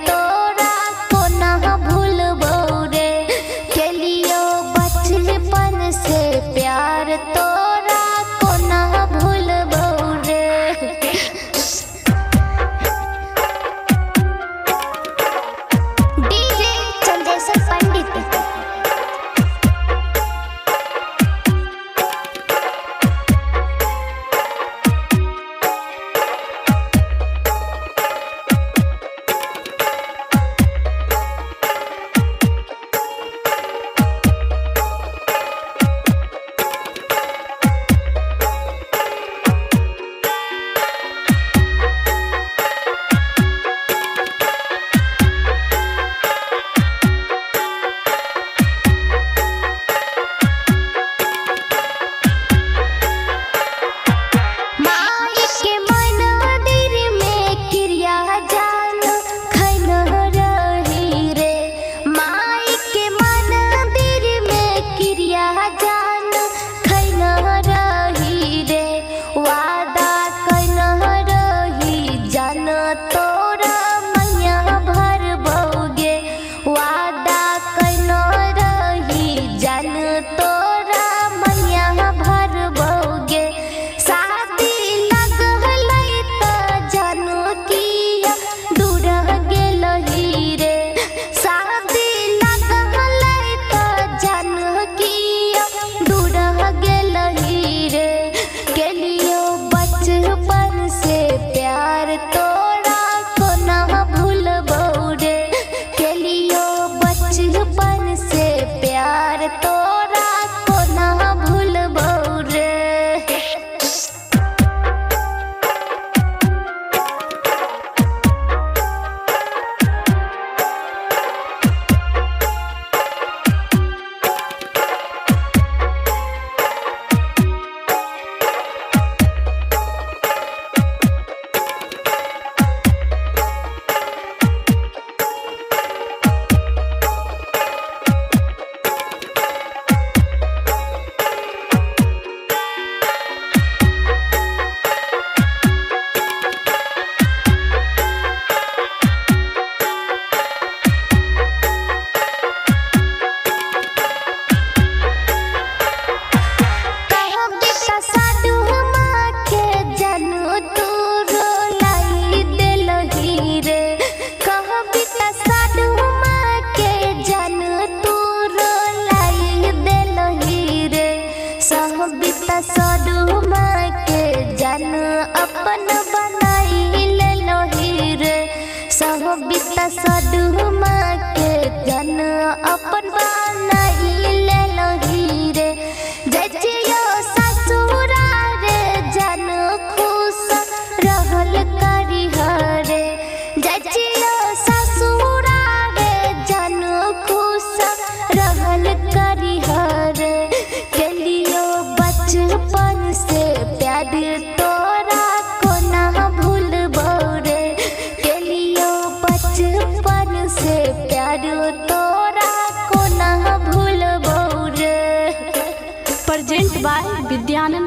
तोरा को ना भूलबो रे। केलियो बचपन से प्यार तोरा को ना भूलबो रे। डीजे चंदेश्वर पंडित। तोरा मैया भरबोगे वादा कैनो रही जान तोरा मैया भरबोगे। शादी लगलै त जानू किया दूर गेलही रे। शादी लगलै त जानू किया दूर गेलही रे। केलियो बचपन से प्यार तोरा को ना भूलबो रे। केलियो बचपन से प्यार तोरा को ना भूलबो रे। सदुमा के जन अपन बनाई ले लोही रे। सहबिता सदुमा के जन अपन बनाई ले लोही रे। जजियो ससुरा रे जन खुश रहल करी हरे। जजियो ससुरा रे जन खुश रहल करी हरे। केलियो बचपन से प्यार तोरा को ना भूलबो रे। केलियो बचपन से प्यार तोरा को ना भूलबो रे। Present by Vidyanand.